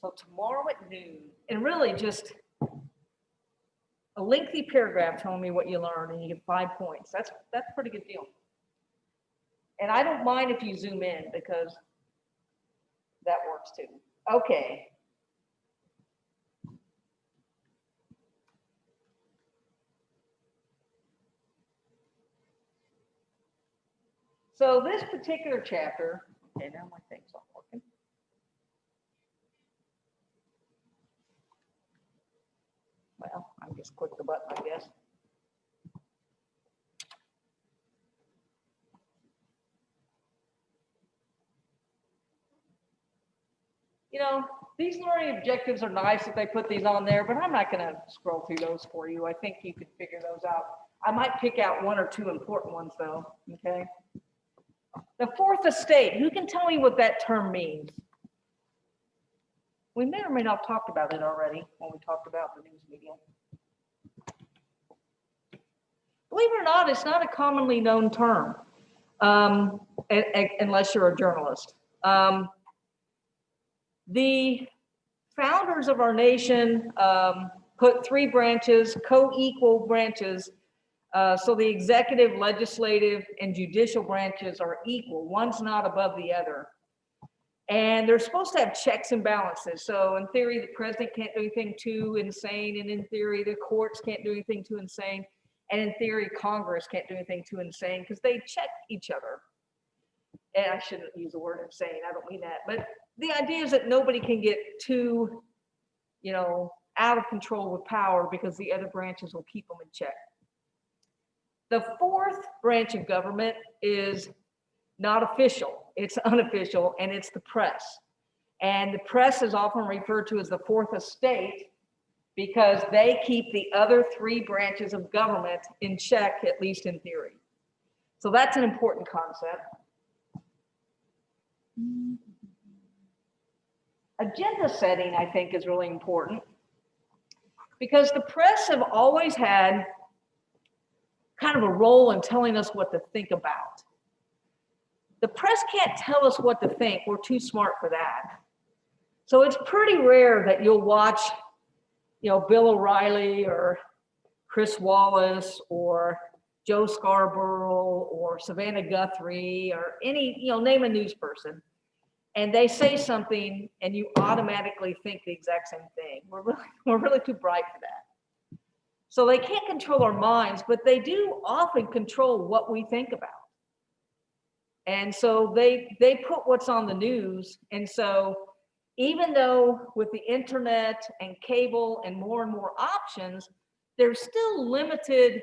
So tomorrow at noon, and really just a lengthy paragraph telling me what you learned, and you get 5 points. That's a pretty good deal. And I don't mind if you zoom in because that works too. Okay. So this particular chapter, okay, now my thing's not working. Well, I just click the button, I guess. You know, these learning objectives are nice if they put these on there, but I'm not going to scroll through those for you. I think you could figure those out. I might pick out 1 or 2 important ones though, okay? The fourth estate, who can tell me what that term means? We may or may not have talked about it already when we talked about the news media. Believe it or not, it's not a commonly known term, unless you're a journalist. The founders of our nation put 3 branches, co-equal branches, so the executive, legislative, and judicial branches are equal. One's not above the other. And they're supposed to have checks and balances. So in theory, the president can't do anything too insane. And in theory, the courts can't do anything too insane. And in theory, Congress can't do anything too insane because they check each other. And I shouldn't use the word insane. I don't mean that. But the idea is that nobody can get too, you know, out of control with power because the other branches will keep them in check. The fourth branch of government is not official, it's unofficial, and it's the press. And the press is often referred to as the fourth estate because they keep the other 3 branches of government in check, at least in theory. So that's an important concept. Agenda setting, I think, is really important because the press have always had kind of a role in telling us what to think about. The press can't tell us what to think. We're too smart for that. So it's pretty rare that you'll watch, you know, Bill O'Reilly or Chris Wallace or Joe Scarborough or Savannah Guthrie or any, you know, name a news person. And they say something and you automatically think the exact same thing. We're really too bright for that. So they can't control our minds, but they do often control what we think about. And so they put what's on the news. And so even though with the internet and cable and more options, there's still limited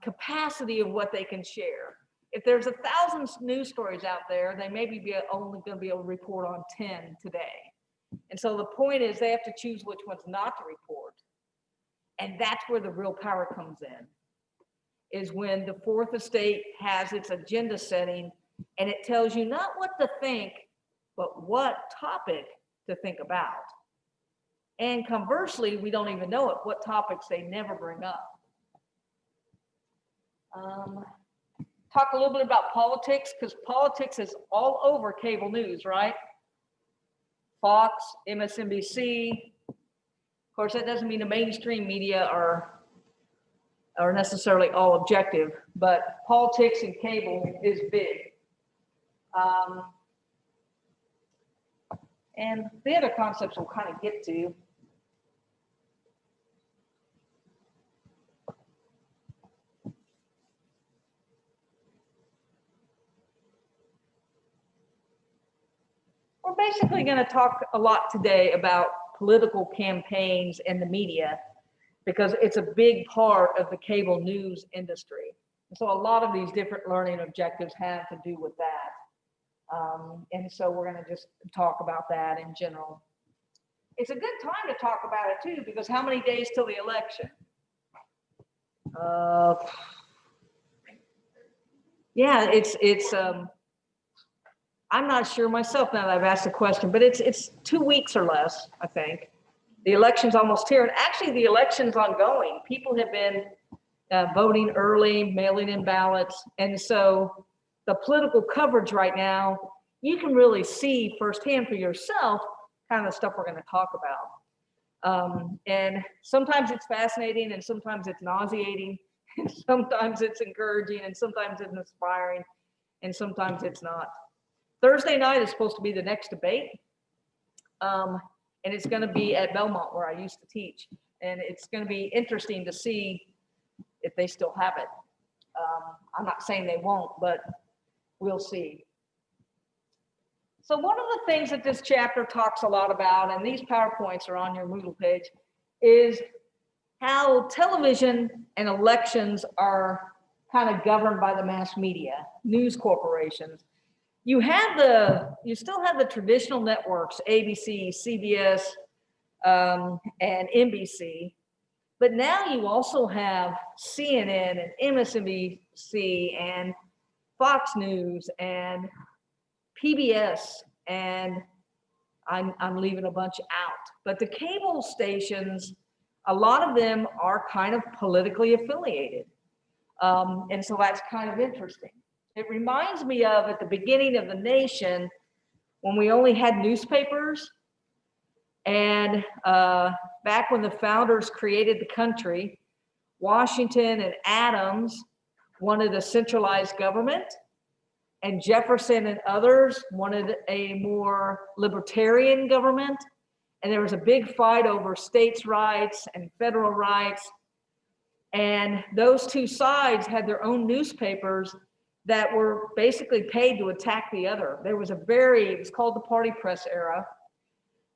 capacity of what they can share. If there's 1,000 news stories out there, they may be only going to be able to report on 10 today. And so the point is they have to choose which ones not to report. And that's where the real power comes in, is when the fourth estate has its agenda setting and it tells you not what to think, but what topic to think about. And conversely, we don't even know it, what topics they never bring up. Talk a little bit about politics, because politics is all over cable news, right? Fox, MSNBC. Of course, that doesn't mean the mainstream media are necessarily all objective, but politics and cable is big. And the other concepts we'll kind of get to. We're basically going to talk a lot today about political campaigns and the media, because it's a big part of the cable news industry. And so a lot of these different learning objectives have to do with that. And so we're going to just talk about that in general. It's a good time to talk about it too, because how many days till the election? Yeah, it's I'm not sure myself now that I've asked the question, but it's 2 weeks or less, I think. The election's almost here, and actually the election's ongoing. People have been voting early, mailing in ballots, and so the political coverage right now, you can really see firsthand for yourself kind of stuff we're going to talk about. And sometimes it's fascinating, and sometimes it's nauseating, and sometimes it's encouraging, and sometimes it's inspiring, and sometimes it's not. Thursday night is supposed to be the next debate. And it's going to be at Belmont, where I used to teach. And it's going to be interesting to see if they still have it. I'm not saying they won't, but we'll see. So one of the things that this chapter talks a lot about, and these PowerPoints are on your Moodle page, is how television and elections are kind of governed by the mass media, news corporations. You still have the traditional networks, ABC, CBS, and NBC, but now you also have CNN and MSNBC and Fox News and PBS, and I'm leaving a bunch out. But the cable stations, a lot of them are kind of politically affiliated. And so that's kind of interesting. It reminds me of at the beginning of the nation, when we only had newspapers, and back when the founders created the country, Washington and Adams wanted a centralized government, and Jefferson and others wanted a more libertarian government. And there was a big fight over states' rights and federal rights. And those two sides had their own newspapers that were basically paid to attack the other. It was called the party press era.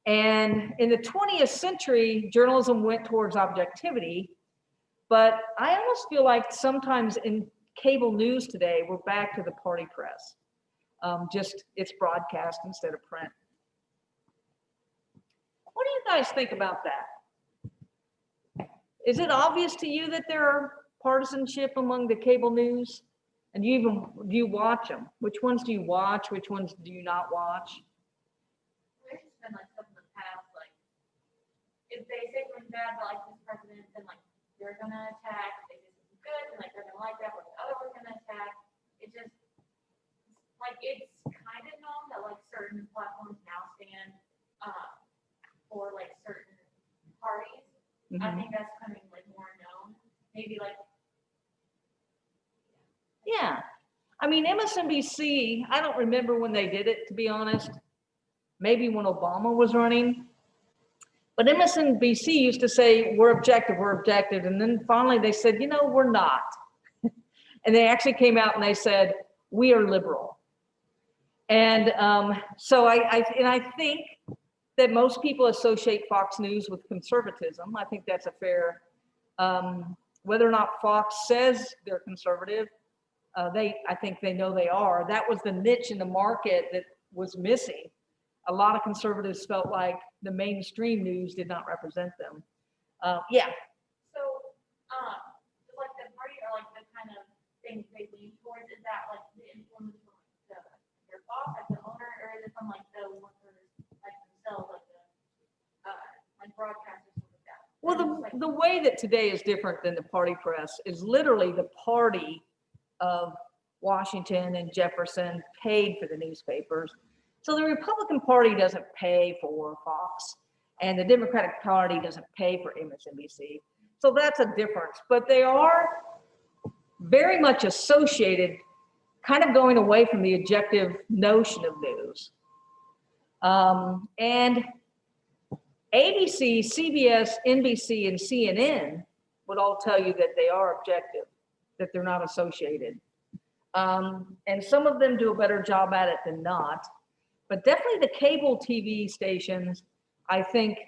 And in the 20th century, journalism went towards objectivity. But I almost feel like sometimes in cable news today, we're back to the party press. Just it's broadcast instead of print. What do you guys think about that? Is it obvious to you that there are partisanship among the cable news? And do you watch them? Which ones do you watch? Which ones do you not watch? There's just been like some in the past, like if they say something bad about like this president, then like they're gonna attack. They do something good, and like they're gonna like that, but the other one's gonna attack. It just like it's kind of known that like certain platforms now stand for like certain parties. Mm-hmm. I think that's becoming like more known. Maybe like. Yeah, I mean, MSNBC, I don't remember when they did it, to be honest. Maybe when Obama was running. But MSNBC used to say, we're objective. And then finally they said, we're not. And they actually came out and they said, we are liberal. And so I think that most people associate Fox News with conservatism. I think that's a fair, whether or not Fox says they're conservative, I think they know they are. That was the niche in the market that was missing. A lot of conservatives felt like the mainstream news did not represent them. Yeah. So, like the party or like the kind of things they lean towards, is that like the influence from like their boss, like the owner, or is it from like the workers, like themselves, like the like broadcasters like that? Well, the way that today is different than the party press is literally the party of Washington and Jefferson paid for the newspapers. So the Republican Party doesn't pay for Fox, and the Democratic Party doesn't pay for MSNBC. So that's a difference, but they are very much associated, kind of going away from the objective notion of news. And ABC, CBS, NBC, and CNN would all tell you that they are objective, that they're not associated. And some of them do a better job at it than not. But definitely the cable TV stations, I think,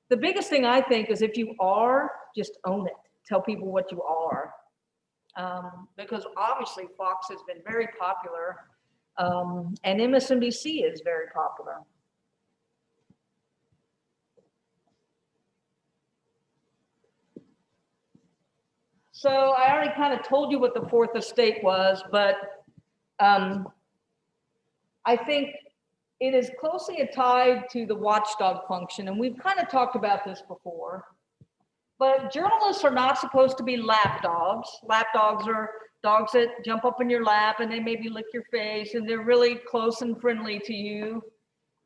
the biggest thing I think is if you are, just own it. Tell people what you are. Because obviously Fox has been very popular, and MSNBC is very popular. So I already kind of told you what the fourth estate was, but I think it is closely tied to the watchdog function, and we've kind of talked about this before. But journalists are not supposed to be lapdogs. Lapdogs are dogs that jump up in your lap and they maybe lick your face and they're really close and friendly to you.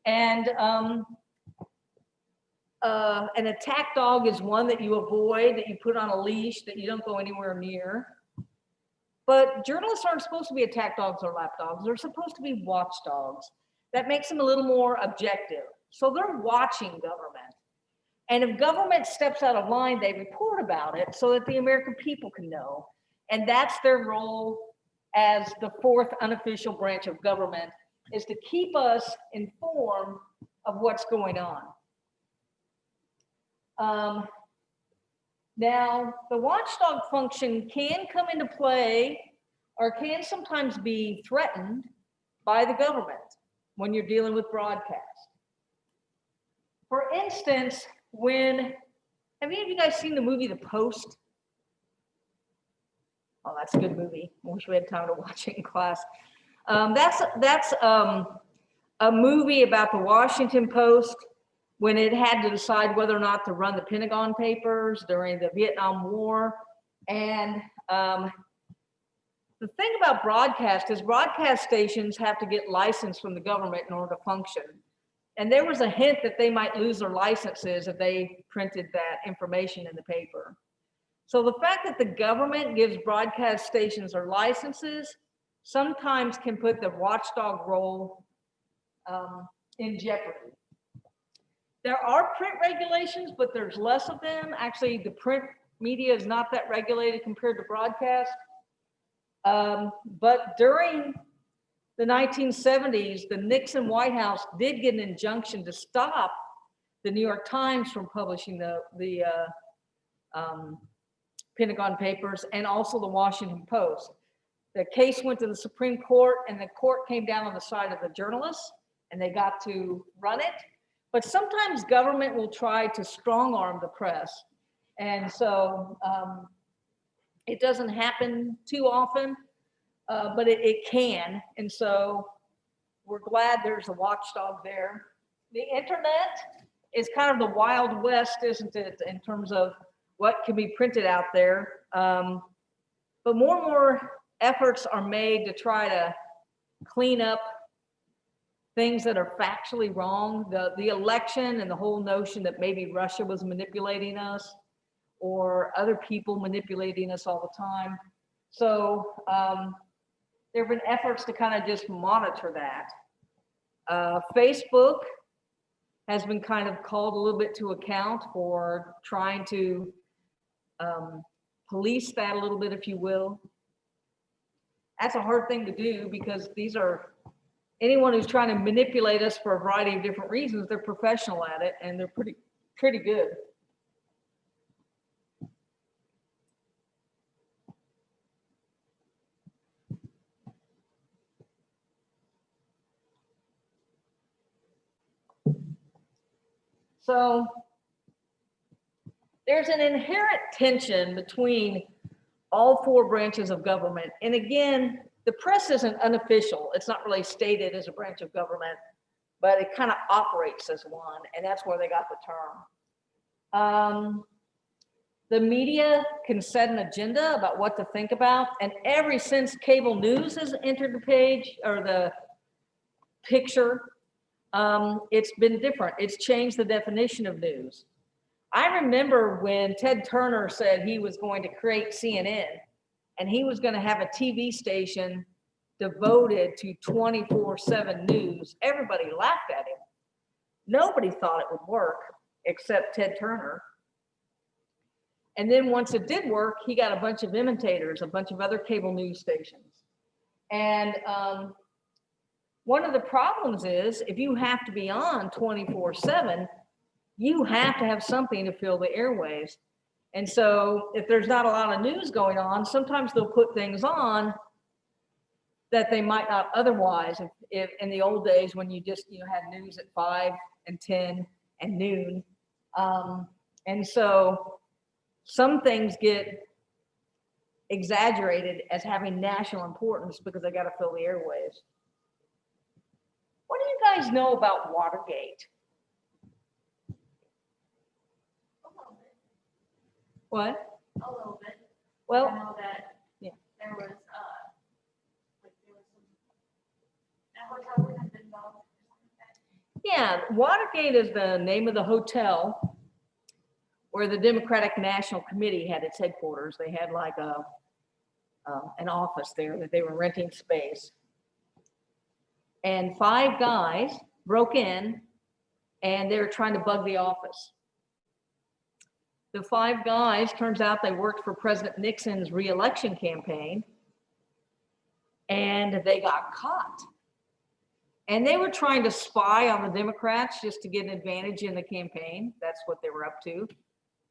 And an attack dog is one that you avoid, that you put on a leash, that you don't go anywhere near. But journalists aren't supposed to be attack dogs or lapdogs. They're supposed to be watchdogs. That makes them a little more objective. So they're watching government. And if government steps out of line, they report about it so that the American people can know. And that's their role as the fourth unofficial branch of government, is to keep us informed of what's going on. Now, the watchdog function can come into play or can sometimes be threatened by the government when you're dealing with broadcast. For instance, have any of you guys seen the movie The Post? Oh, that's a good movie. I wish we had time to watch it in class. That's a movie about the Washington Post when it had to decide whether or not to run the Pentagon Papers during the Vietnam War. And the thing about broadcast is broadcast stations have to get licensed from the government in order to function. And there was a hint that they might lose their licenses if they printed that information in the paper. So the fact that the government gives broadcast stations their licenses sometimes can put the watchdog role in jeopardy. There are print regulations, but there's less of them. Actually, the print media is not that regulated compared to broadcast. But during the 1970s, the Nixon White House did get an injunction to stop the New York Times from publishing the Pentagon Papers and also the Washington Post. The case went to the Supreme Court, and the court came down on the side of the journalists, and they got to run it. But sometimes government will try to strong arm the press. And so it doesn't happen too often, but it can. And so we're glad there's a watchdog there. The internet is kind of the Wild West, isn't it, in terms of what can be printed out there. But more and more efforts are made to try to clean up things that are factually wrong. The election and the whole notion that maybe Russia was manipulating us or other people manipulating us all the time. So there have been efforts to kind of just monitor that. Facebook has been kind of called a little bit to account for trying to police that a little bit, if you will. That's a hard thing to do because these are anyone who's trying to manipulate us for a variety of different reasons. They're professional at it, and they're pretty good. So there's an inherent tension between all four branches of government. And again, the press isn't unofficial. It's not really stated as a branch of government, but it kind of operates as one, and that's where they got the term. The media can set an agenda about what to think about, and ever since cable news has entered the page or the picture, it's been different. It's changed the definition of news. I remember when Ted Turner said he was going to create CNN, and he was going to have a TV station devoted to 24/7 news. Everybody laughed at him. Nobody thought it would work except Ted Turner. And then once it did work, he got a bunch of imitators, a bunch of other cable news stations. And one of the problems is if you have to be on 24/7, you have to have something to fill the airwaves. And so if there's not a lot of news going on, sometimes they'll put things on that they might not otherwise. If in the old days when you just had news at 5 and 10 and noon. And so some things get exaggerated as having national importance because they got to fill the airwaves. What do you guys know about Watergate? What? A little bit. Well, I know that yeah. there was like there was some network had been involved or something like that. Yeah, Watergate is the name of the hotel where the Democratic National Committee had its headquarters. They had like an office there that they were renting space. And 5 guys broke in and they were trying to bug the office. The 5 guys, turns out they worked for President Nixon's reelection campaign, and they got caught. And they were trying to spy on the Democrats just to get an advantage in the campaign. That's what they were up to.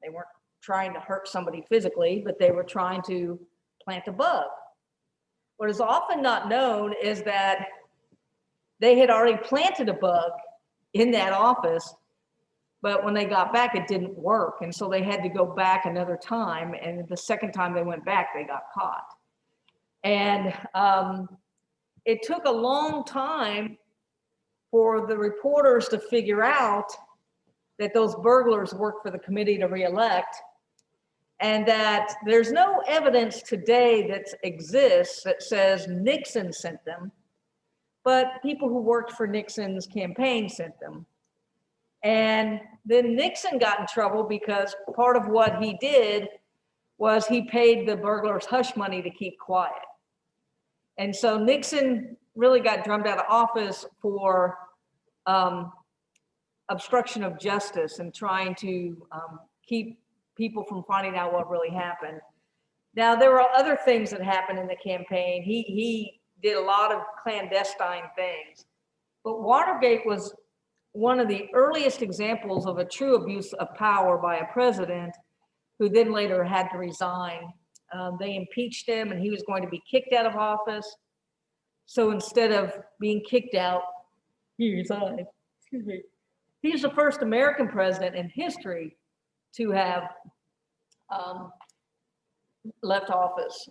They weren't trying to hurt somebody physically, but they were trying to plant a bug. What is often not known is that they had already planted a bug in that office, but when they got back, it didn't work. And so they had to go back another time. And the second time they went back, they got caught. And it took a long time for the reporters to figure out that those burglars worked for the committee to reelect, and that there's no evidence today that exists that says Nixon sent them, but people who worked for Nixon's campaign sent them. And then Nixon got in trouble because part of what he did was he paid the burglars hush money to keep quiet. And so Nixon really got drummed out of office for obstruction of justice and trying to keep people from finding out what really happened. Now, there were other things that happened in the campaign. He did a lot of clandestine things, but Watergate was one of the earliest examples of a true abuse of power by a president who then later had to resign. They impeached him and he was going to be kicked out of office. So instead of being kicked out, he resigned. Excuse me. He's the first American president in history to have left office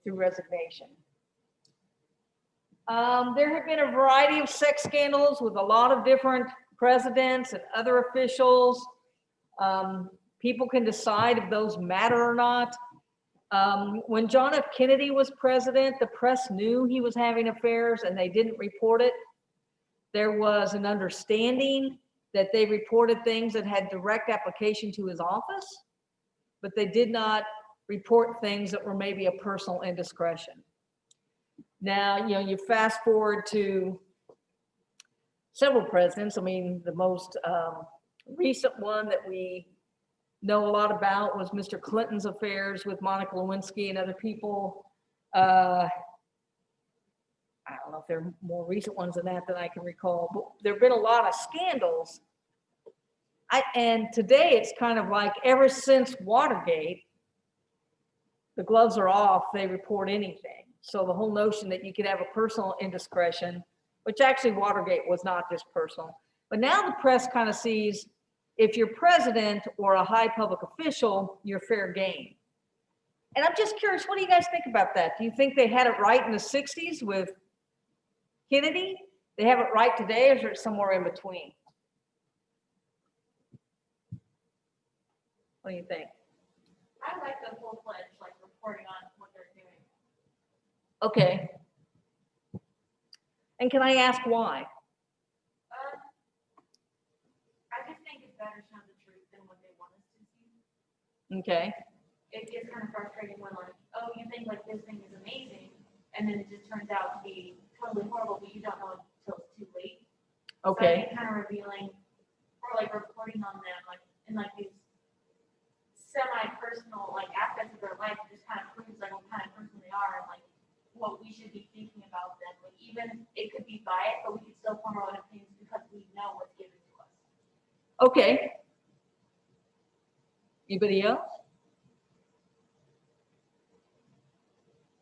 through resignation. There have been a variety of sex scandals with a lot of different presidents and other officials. People can decide if those matter or not. When John F. Kennedy was president, the press knew he was having affairs and they didn't report it. There was an understanding that they reported things that had direct application to his office, but they did not report things that were maybe a personal indiscretion. Now, you fast forward to several presidents. I mean, the most recent one that we know a lot about was Mr. Clinton's affairs with Monica Lewinsky and other people. I don't know if there are more recent ones than that I can recall, but there have been a lot of scandals. And today it's kind of like ever since Watergate, the gloves are off, they report anything. So the whole notion that you could have a personal indiscretion, which actually Watergate was not just personal, but now the press kind of sees if you're president or a high public official, you're fair game. And I'm just curious, what do you guys think about that? Do you think they had it right in the 60s with Kennedy? They have it right today, or is it somewhere in between? What do you think? I like the full-fledged, like, reporting on what they're doing. Okay. And can I ask why? I just think it's better to know the truth than what they want us to see. Okay. It gets kind of frustrating when, like, oh, you think like this thing is amazing, and then it just turns out to be totally horrible, but you don't know until it's too late. Okay. So I think kind of revealing or like reporting on them, like in like these semi-personal like aspects of their life, just kind of proves like what kind of person they are and like what we should be thinking about them. Like even it could be biased, but we could still form our own opinions because we know what's given to us. Okay. Anybody else?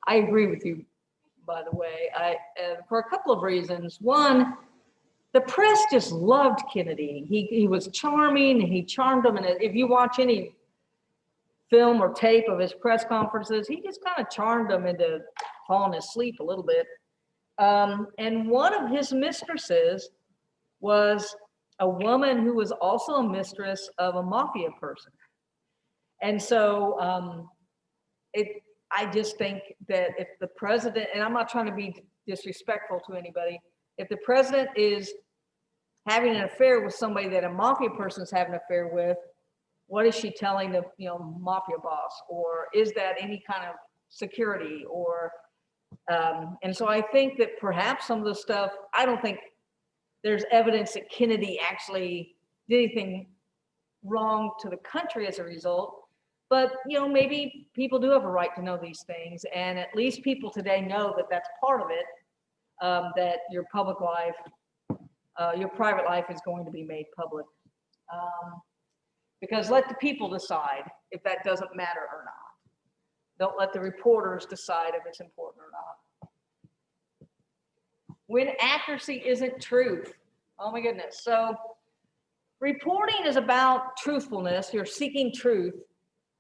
I agree with you, by the way. For a couple of reasons. One, the press just loved Kennedy. He was charming, and he charmed them. And if you watch any film or tape of his press conferences, he just kind of charmed them into falling asleep a little bit. And one of his mistresses was a woman who was also a mistress of a mafia person. And so I just think that if the president, and I'm not trying to be disrespectful to anybody, if the president is having an affair with somebody that a mafia person's having an affair with, what is she telling the, mafia boss? Or is that any kind of security? Or, and so I think that perhaps some of the stuff, I don't think there's evidence that Kennedy actually did anything wrong to the country as a result. But, maybe people do have a right to know these things. And at least people today know that that's part of it, that your public life, your private life is going to be made public. Because let the people decide if that doesn't matter or not. Don't let the reporters decide if it's important or not. When accuracy isn't truth. Oh my goodness. So reporting is about truthfulness. You're seeking truth,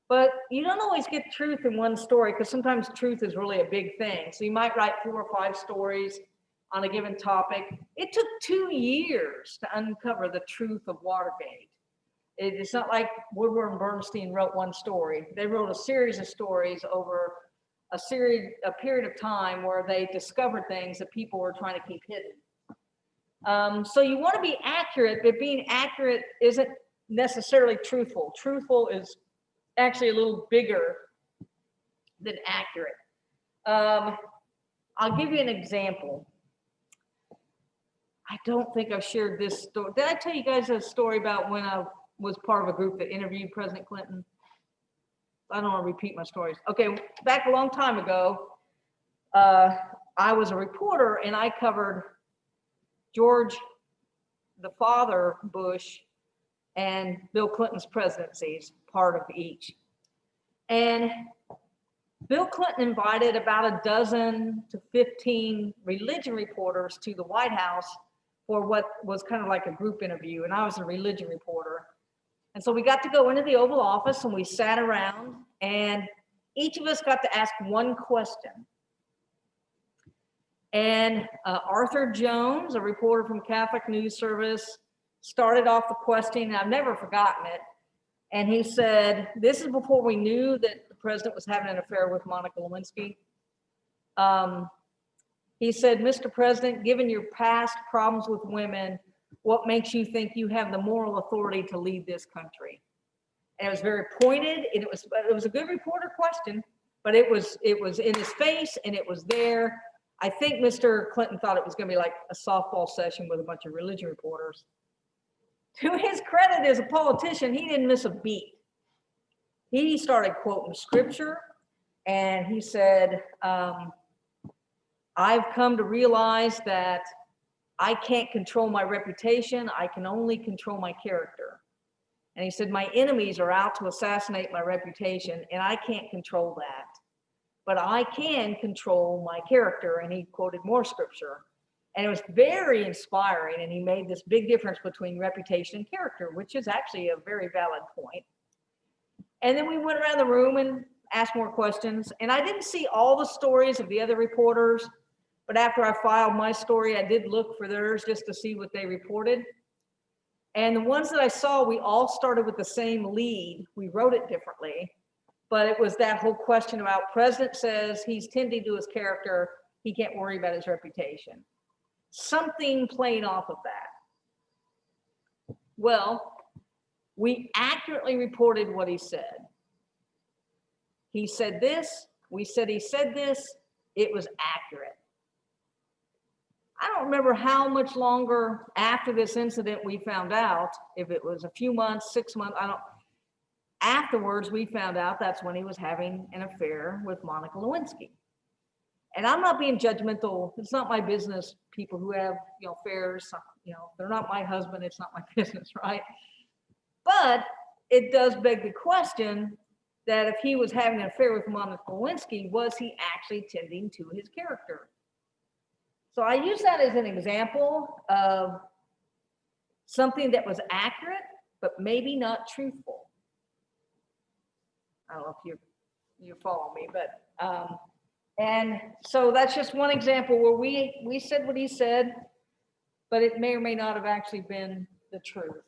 but you don't always get truth in one story because sometimes truth is really a big thing. So you might write 4 or 5 stories on a given topic. It took 2 years to uncover the truth of Watergate. It's not like Woodward and Bernstein wrote one story. They wrote a series of stories over a period of time where they discovered things that people were trying to keep hidden. So you want to be accurate, but being accurate isn't necessarily truthful. Truthful is actually a little bigger than accurate. I'll give you an example. I don't think I've shared this story. Did I tell you guys a story about when I was part of a group that interviewed President Clinton? I don't want to repeat my stories. Okay, back a long time ago, I was a reporter and I covered George, the father, Bush, and Bill Clinton's presidencies, part of each. And Bill Clinton invited about a dozen to 15 religion reporters to the White House for what was kind of like a group interview, and I was a religion reporter. And so we got to go into the Oval Office and we sat around and each of us got to ask one question. And Arthur Jones, a reporter from Catholic News Service, started off the question, and I've never forgotten it. And he said, this is before we knew that the president was having an affair with Monica Lewinsky. He said, Mr. President, given your past problems with women, what makes you think you have the moral authority to lead this country? And it was very pointed, and it was a good reporter question, but it was in his face and it was there. I think Mr. Clinton thought it was going to be like a softball session with a bunch of religion reporters. To his credit as a politician, he didn't miss a beat. He started quoting scripture, and he said, I've come to realize that I can't control my reputation. I can only control my character. And he said, my enemies are out to assassinate my reputation, and I can't control that. But I can control my character. And he quoted more scripture. And it was very inspiring. And he made this big difference between reputation and character, which is actually a very valid point. And then we went around the room and asked more questions. And I didn't see all the stories of the other reporters. But after I filed my story, I did look for theirs just to see what they reported. And the ones that I saw, we all started with the same lead. We wrote it differently. But it was that whole question about president says he's tending to his character. He can't worry about his reputation. Something playing off of that. Well, we accurately reported what he said. He said this. We said he said this. It was accurate. I don't remember how much longer after this incident we found out, if it was a few months, 6 months, afterwards we found out that's when he was having an affair with Monica Lewinsky. And I'm not being judgmental. It's not my business, people who have, affairs, they're not my husband, it's not my business, right? But it does beg the question that if he was having an affair with Monica Lewinsky, was he actually tending to his character? So I use that as an example of something that was accurate, but maybe not truthful. I don't know if you follow me, but and so that's just one example where we said what he said, but it may or may not have actually been the truth.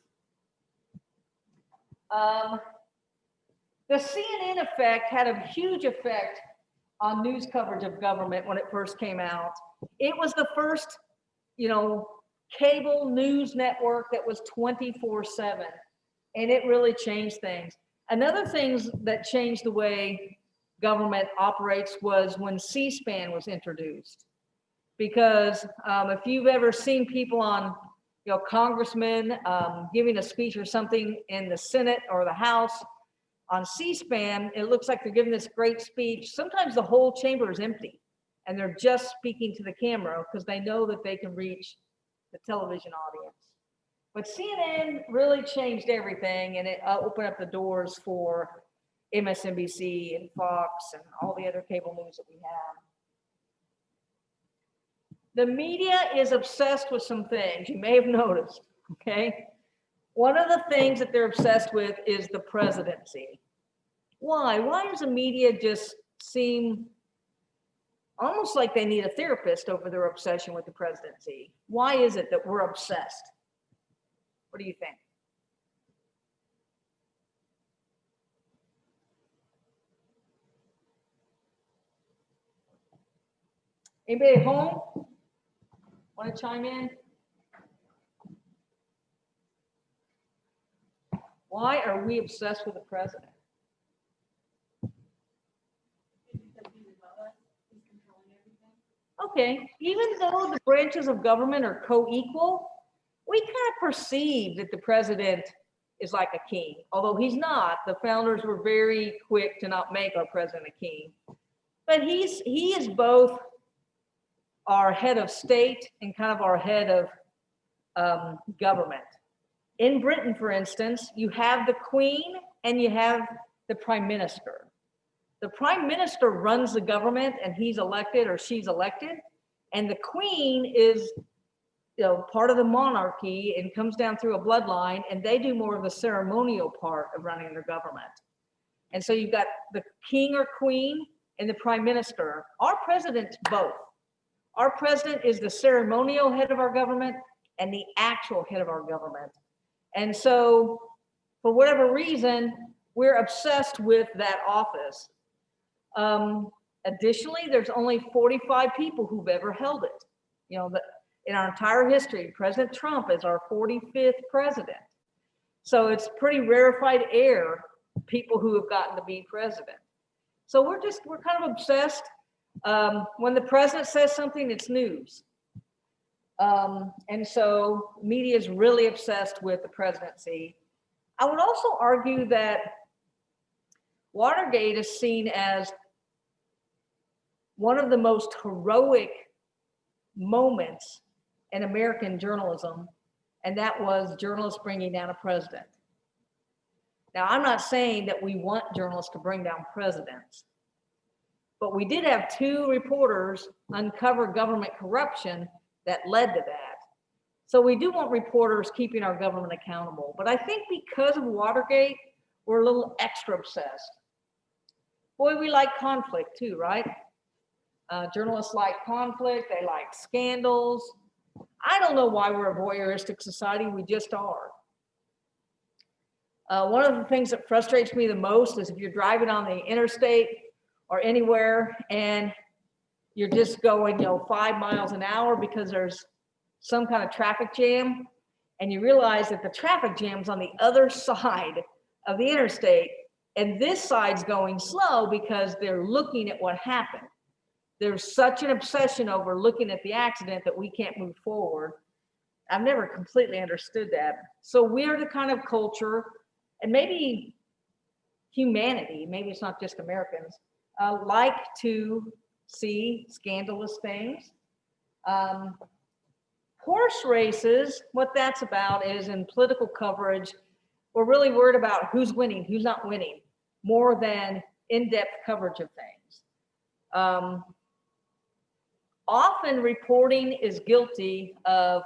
The CNN effect had a huge effect on news coverage of government when it first came out. It was the first, cable news network that was 24/7, and it really changed things. Another things that changed the way government operates was when C-SPAN was introduced. Because if you've ever seen people on, congressmen giving a speech or something in the Senate or the House on C-SPAN, it looks like they're giving this great speech. Sometimes the whole chamber is empty and they're just speaking to the camera because they know that they can reach the television audience. But CNN really changed everything, and it opened up the doors for MSNBC and Fox and all the other cable news that we have. The media is obsessed with some things you may have noticed, okay? One of the things that they're obsessed with is the presidency. Why? Why does the media just seem almost like they need a therapist over their obsession with the presidency? Why is it that we're obsessed? What do you think? Anybody at home want to chime in? Why are we obsessed with the president? Okay, even though the branches of government are co-equal, we kind of perceive that the president is like a king, although he's not. The founders were very quick to not make our president a king. But he is both our head of state and kind of our head of government. In Britain, for instance, you have the Queen and you have the Prime Minister. The Prime Minister runs the government and he's elected or she's elected, and the Queen is part of the monarchy and comes down through a bloodline, and they do more of the ceremonial part of running their government. And so you've got the king or queen and the prime minister. Our president's both. Our president is the ceremonial head of our government and the actual head of our government. And so for whatever reason, we're obsessed with that office. Additionally, there's only 45 people who've ever held it. In our entire history, President Trump is our 45th president. So it's pretty rarefied air, people who have gotten to be president. So we're kind of obsessed. When the president says something, it's news. And so media is really obsessed with the presidency. I would also argue that Watergate is seen as one of the most heroic moments in American journalism, and that was journalists bringing down a president. Now, I'm not saying that we want journalists to bring down presidents, but we did have 2 reporters uncover government corruption that led to that. So we do want reporters keeping our government accountable. But I think because of Watergate, we're a little extra obsessed. Boy, we like conflict too, right? Journalists like conflict, they like scandals. I don't know why we're a voyeuristic society, we just are. One of the things that frustrates me the most is if you're driving on the interstate or anywhere and you're just going 5 miles an hour because there's some kind of traffic jam, and you realize that the traffic jam's on the other side of the interstate and this side's going slow because they're looking at what happened. There's such an obsession over looking at the accident that we can't move forward. I've never completely understood that. So we're the kind of culture, and maybe humanity, maybe it's not just Americans, like to see scandalous things. Horse races, what that's about is in political coverage, we're really worried about who's winning, who's not winning, more than in-depth coverage of things. Often reporting is guilty of,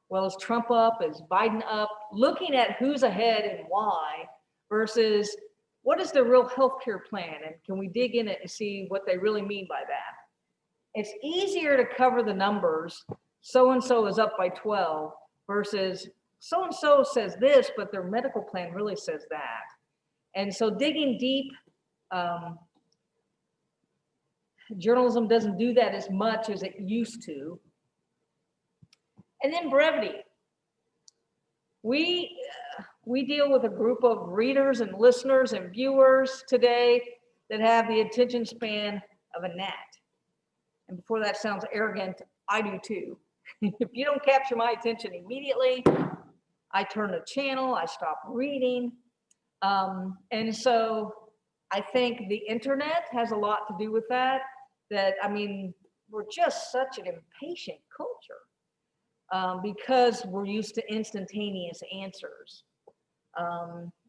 well, is Trump up, is Biden up, looking at who's ahead and why, versus what is the real healthcare plan, and can we dig in it and see what they really mean by that? It's easier to cover the numbers, so-and-so is up by 12, versus so-and-so says this, but their medical plan really says that. And so digging deep, journalism doesn't do that as much as it used to. And then brevity. We deal with a group of readers and listeners and viewers today that have the attention span of a gnat. And before that sounds arrogant, I do too. If you don't capture my attention immediately, I turn the channel, I stop reading. And so I think the internet has a lot to do with that. I mean, we're just such an impatient culture because we're used to instantaneous answers.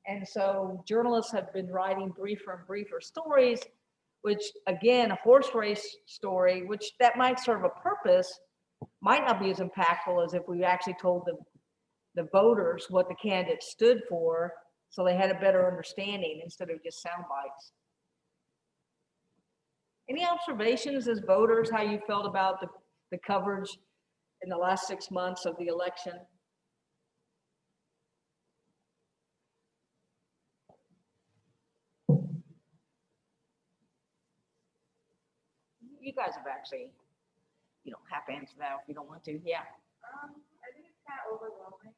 And so journalists have been writing briefer and briefer stories, which again, a horse race story, which that might serve a purpose, might not be as impactful as if we actually told the voters what the candidate stood for, so they had a better understanding instead of just sound bites. Any observations as voters, how you felt about the coverage in the last 6 months of the election? You guys have actually, you don't have to answer that if you don't want to. Yeah. I think it's kind of overwhelming.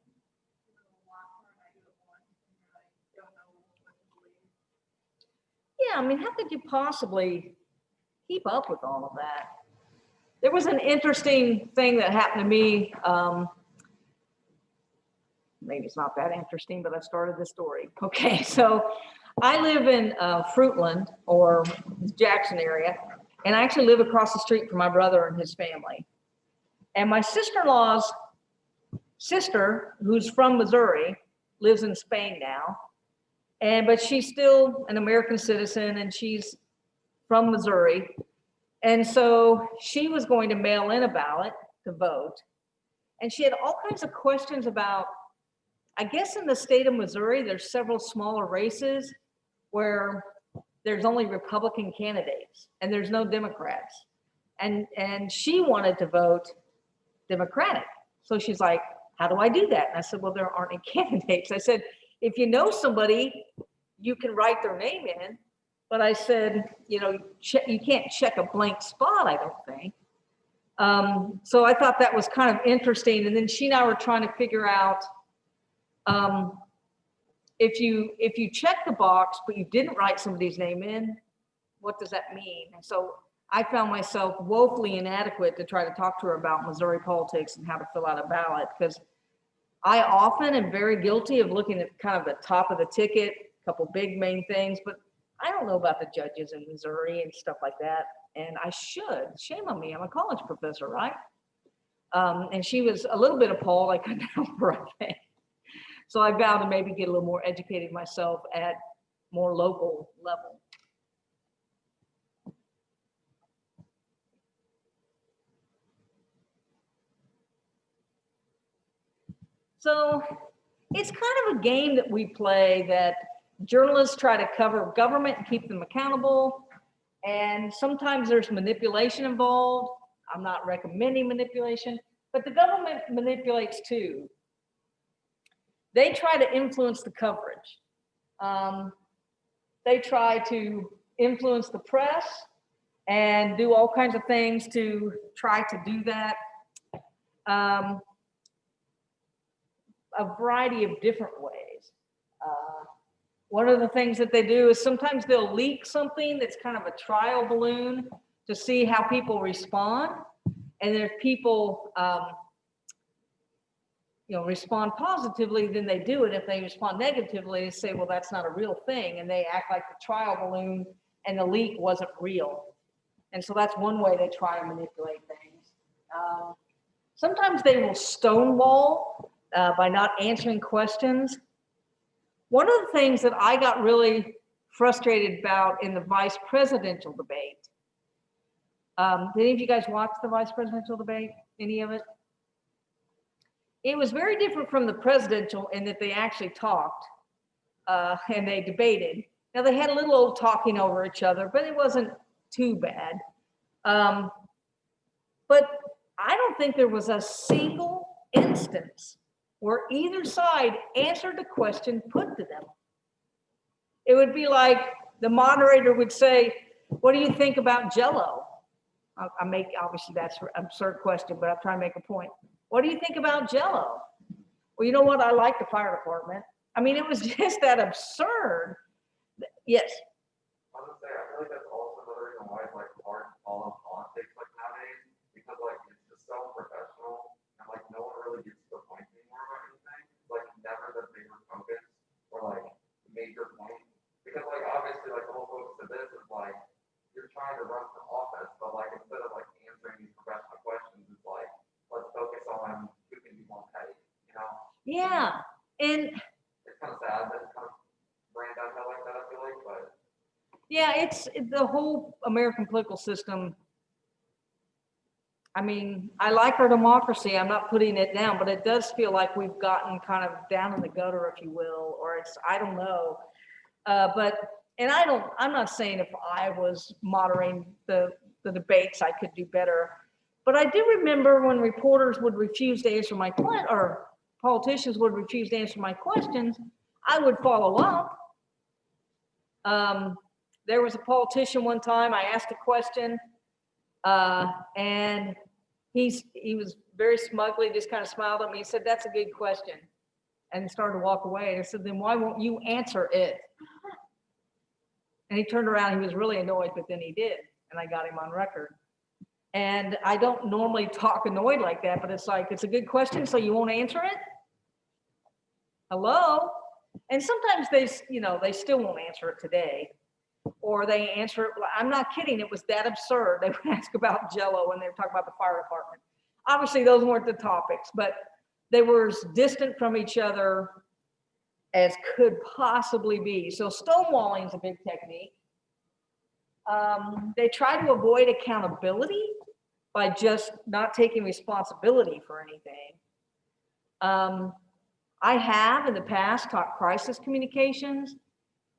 Yeah, I mean, how could you possibly keep up with all of that? There was an interesting thing that happened to me. Maybe it's not that interesting, but I started the story. Okay, so I live in Fruitland or Jackson area, and I actually live across the street from my brother and his family. And my sister-in-law's sister, who's from Missouri, lives in Spain now. But she's still an American citizen and she's from Missouri. And so she was going to mail in a ballot to vote. And she had all kinds of questions about, I guess in the state of Missouri, there's several smaller races where there's only Republican candidates and there's no Democrats. And she wanted to vote Democratic. So she's like, how do I do that? And I said, well, there aren't any candidates. I said, if you know somebody, you can write their name in. But I said, you know, you can't check a blank spot, I don't think. So I thought that was kind of interesting. And then she and I were trying to figure out if you check the box, but you didn't write somebody's name in, what does that mean? And so I found myself woefully inadequate to try to talk to her about Missouri politics and how to fill out a ballot, because I often am very guilty of looking at kind of the top of the ticket, a couple big main things, but I don't know about the judges in Missouri and stuff like that. And I should. Shame on me. I'm a college professor, right? And she was a little bit appalled I couldn't help her, I think. So I vowed to maybe get a little more educated myself at more local level. So it's kind of a game that we play that journalists try to cover government and keep them accountable. And sometimes there's manipulation involved. I'm not recommending manipulation, but the government manipulates too. They try to influence the coverage. They try to influence the press and do all kinds of things to try to do that. A variety of different ways. One of the things that they do is sometimes they'll leak something that's kind of a trial balloon to see how people respond. And if people respond positively, then they do it. If they respond negatively, they say, well, that's not a real thing. And they act like the trial balloon and the leak wasn't real. And so that's one way they try and manipulate things. Sometimes they will stonewall by not answering questions. One of the things that I got really frustrated about in the vice presidential debate, did any of you guys watch the vice presidential debate? Any of it? It was very different from the presidential in that they actually talked and they debated. Now they had a little old talking over each other, but it wasn't too bad. But I don't think there was a single instance where either side answered the question put to them. It would be like the moderator would say, what do you think about Jell-O? Obviously that's an absurd question, but I'm trying to make a point. What do you think about Jell-O? Well, you know what? I like the fire department. I mean, it was just that absurd. Yes. I was gonna say, I feel like that's also another reason why it's like hard to follow politics like nowadays, because like it's just so professional and like no one really gets to the point anymore about anything. It's like never the bigger focus or like major point. Because like obviously like the whole focus of this is like you're trying to run for office, but like instead of like answering these professional questions, it's like let's focus on who can be more petty, you know? Yeah. And It's kind of sad that it's kind of ran downhill like that, I feel like, but yeah, it's the whole American political system. I mean, I like our democracy. I'm not putting it down, but it does feel like we've gotten kind of down in the gutter, if you will, or it's, I don't know. And I'm not saying if I was moderating the debates, I could do better. But I do remember when reporters would refuse to answer my question, or politicians would refuse to answer my questions, I would follow up. There was a politician one time, I asked a question, and he was very smugly, just kind of smiled at me. He said, "That's a good question," and started to walk away. And I said, "Then why won't you answer it?" And he turned around, he was really annoyed, but then he did, and I got him on record. And I don't normally talk annoyed like that, but it's like, it's a good question, so you won't answer it? Hello? And sometimes they still won't answer it today. Or they answer it, I'm not kidding, it was that absurd. They would ask about Jell-O and they were talking about the fire department. Obviously, those weren't the topics, but they were as distant from each other as could possibly be. So stonewalling is a big technique. They try to avoid accountability by just not taking responsibility for anything. I have in the past taught crisis communications,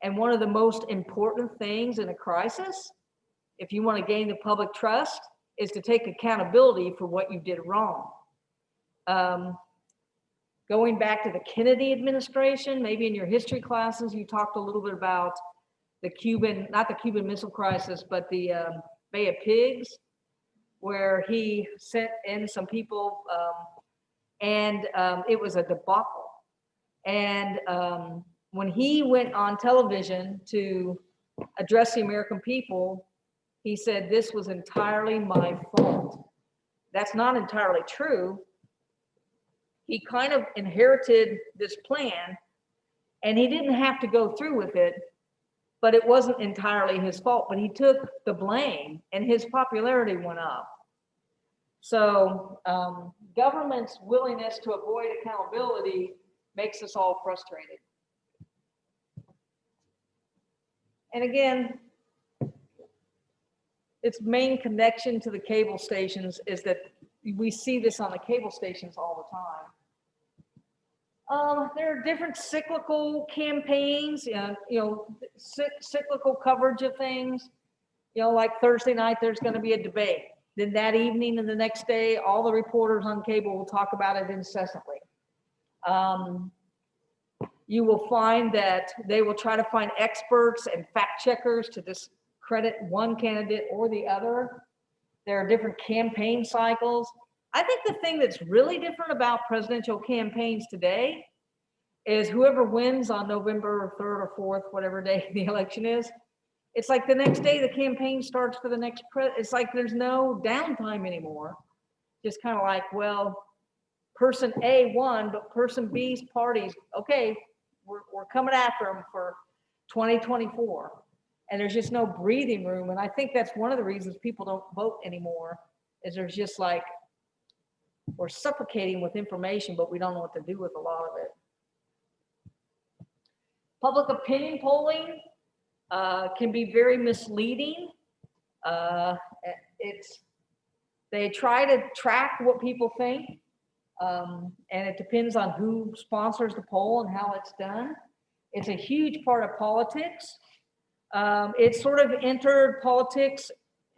and one of the most important things in a crisis, if you want to gain the public trust, is to take accountability for what you did wrong. Going back to the Kennedy administration, maybe in your history classes, you talked a little bit about the not the Cuban Missile Crisis, but the Bay of Pigs, where he sent in some people, and it was a debacle. And when he went on television to address the American people, he said, "This was entirely my fault." That's not entirely true. He kind of inherited this plan, and he didn't have to go through with it, but it wasn't entirely his fault. But he took the blame, and his popularity went up. So government's willingness to avoid accountability makes us all frustrated. And again, its main connection to the cable stations is that we see this on the cable stations all the time. There are different cyclical campaigns, and cyclical coverage of things. Like Thursday night, there's going to be a debate. Then that evening and the next day, all the reporters on cable will talk about it incessantly. You will find that they will try to find experts and fact checkers to discredit one candidate or the other. There are different campaign cycles. I think the thing that's really different about presidential campaigns today is whoever wins on November 3rd or 4th, whatever day the election is, it's like the next day the campaign starts for the next it's like there's no downtime anymore. Just kind of like, well, person A won, but person B's parties, okay, we're coming after them for 2024. And there's just no breathing room. And I think that's one of the reasons people don't vote anymore, is there's just like, we're suffocating with information, but we don't know what to do with a lot of it. Public opinion polling can be very misleading. They try to track what people think, and it depends on who sponsors the poll and how it's done. It's a huge part of politics. It sort of entered politics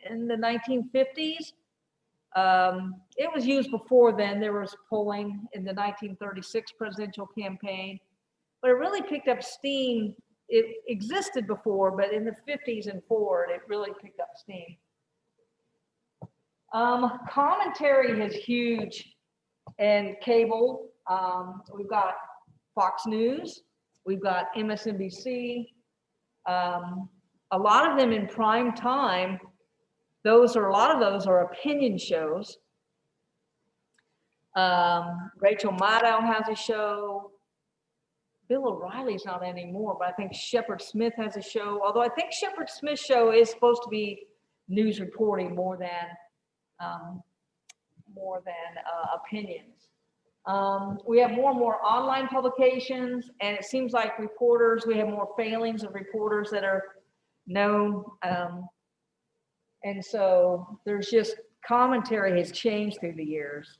in the 1950s. It was used before then. There was polling in the 1936 presidential campaign, but it really picked up steam. It existed before, but in the 50s and forward, it really picked up steam. Commentary has huge And cable, we've got Fox News, we've got MSNBC, a lot of them in prime time. A lot of those are opinion shows. Rachel Maddow has a show. Bill O'Reilly's not anymore, but I think Shepard Smith has a show. Although I think Shepard Smith's show is supposed to be news reporting more than opinions. We have more and more online publications, and it seems like reporters, we have more failings of reporters that are known. And so there's just commentary has changed through the years.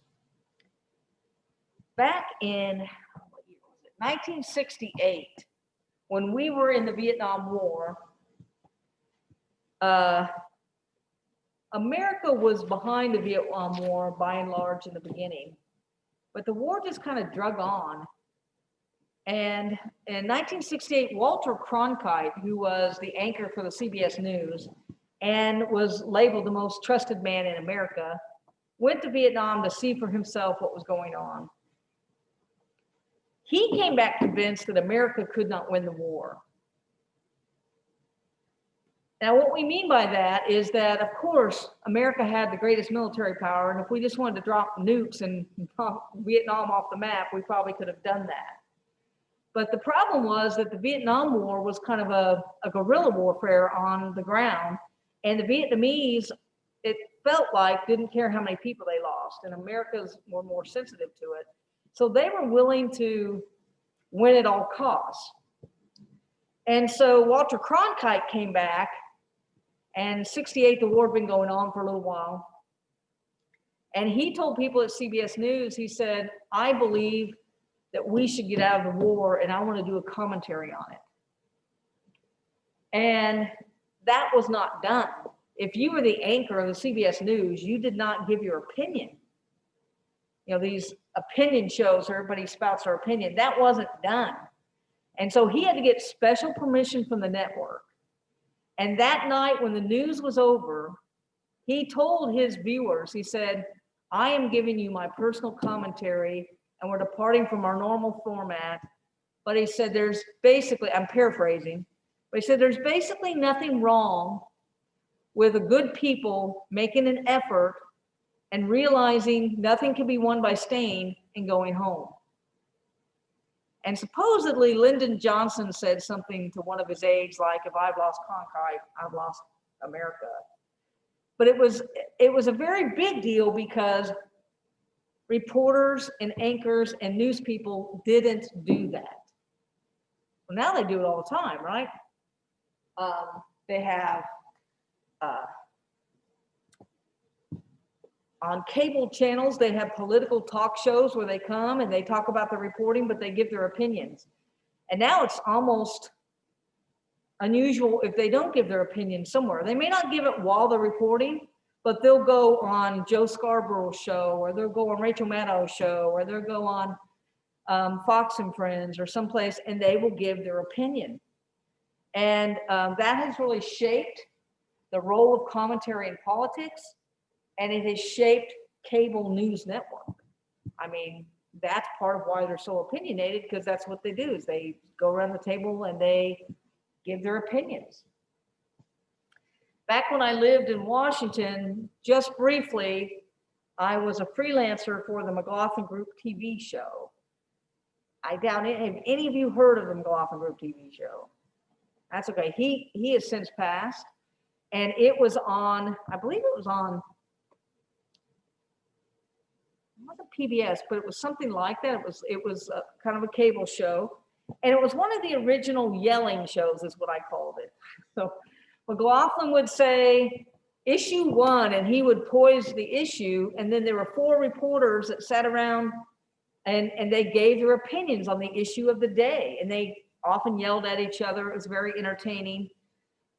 Back in, what year was it? 1968, when we were in the Vietnam War, America was behind the Vietnam War by and large in the beginning, but the war just kind of drug on. And in 1968, Walter Cronkite, who was the anchor for the CBS News and was labeled the most trusted man in America, went to Vietnam to see for himself what was going on. He came back convinced that America could not win the war. Now, what we mean by that is that, of course, America had the greatest military power, and if we just wanted to drop nukes and knock Vietnam off the map, we probably could have done that. But the problem was that the Vietnam War was kind of a guerrilla warfare on the ground, and the Vietnamese, it felt like, didn't care how many people they lost, and Americans were more sensitive to it. So they were willing to win at all costs. And so Walter Cronkite came back, and in 68, the war had been going on for a little while. And he told people at CBS News, he said, I believe that we should get out of the war, and I want to do a commentary on it. And that was not done. If you were the anchor of the CBS News, you did not give your opinion. You know, these opinion shows, everybody spouts their opinion. That wasn't done. And so he had to get special permission from the network. And that night when the news was over, he told his viewers, he said, I am giving you my personal commentary, and we're departing from our normal format. But he said, there's basically, I'm paraphrasing, but he said, there's basically nothing wrong with a good people making an effort and realizing nothing can be won by staying and going home. And supposedly Lyndon Johnson said something to one of his aides like, if I've lost Cronkite, I've lost America. But it was a very big deal because reporters and anchors and news people didn't do that. Well, now they do it all the time, right? They have on cable channels, they have political talk shows where they come and they talk about the reporting, but they give their opinions. And now it's almost unusual if they don't give their opinion somewhere. They may not give it while they're reporting, but they'll go on Joe Scarborough's show, or they'll go on Rachel Maddow's show, or they'll go on Fox and Friends or someplace, and they will give their opinion. And that has really shaped the role of commentary in politics, and it has shaped cable news network. I mean, that's part of why they're so opinionated, because that's what they do, is they go around the table and they give their opinions. Back when I lived in Washington, just briefly, I was a freelancer for the McLaughlin Group TV show. I doubt it. Have any of you heard of the McLaughlin Group TV show? That's okay. He has since passed, and it was on, I believe it was on, it wasn't PBS, but it was something like that. It was kind of a cable show, and it was one of the original yelling shows, is what I called it. So McLaughlin would say, issue 1, and he would poise the issue, and then there were 4 reporters that sat around and they gave their opinions on the issue of the day, and they often yelled at each other. It was very entertaining.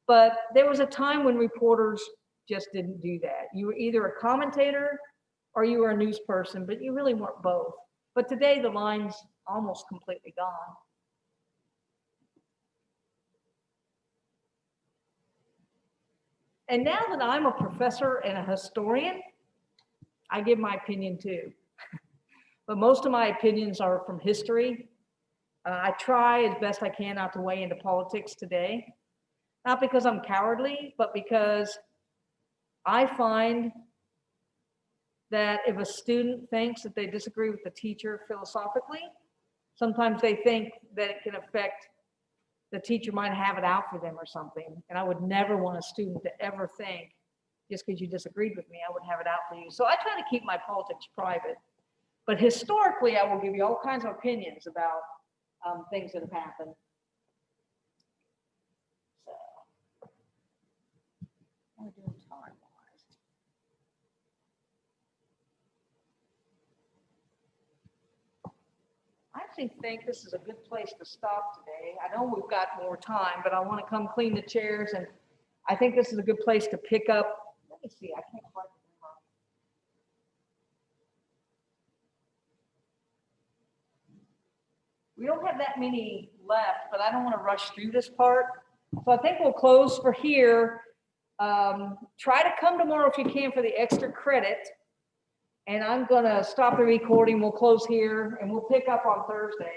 But there was a time when reporters just didn't do that. You were either a commentator or you were a news person, but you really weren't both. But today the line's almost completely gone. And now that I'm a professor and a historian, I give my opinion too. but most of my opinions are from history. I try as best I can not to weigh into politics today, not because I'm cowardly, but because I find that if a student thinks that they disagree with the teacher philosophically, sometimes they think that it can affect the teacher might have it out for them or something. And I would never want a student to ever think, just because you disagreed with me, I would have it out for you. So I try to keep my politics private. But historically, I will give you all kinds of opinions about things that have happened. So, how are we doing time-wise? I actually think this is a good place to stop today. I know we've got more time, but I want to come clean the chairs, and I think this is a good place to pick up. Let me see, I can't quite remember. We don't have that many left, but I don't want to rush through this part. So I think we'll close for here. Try to come tomorrow if you can for the extra credit. And I'm going to stop the recording. We'll close here and we'll pick up on Thursday.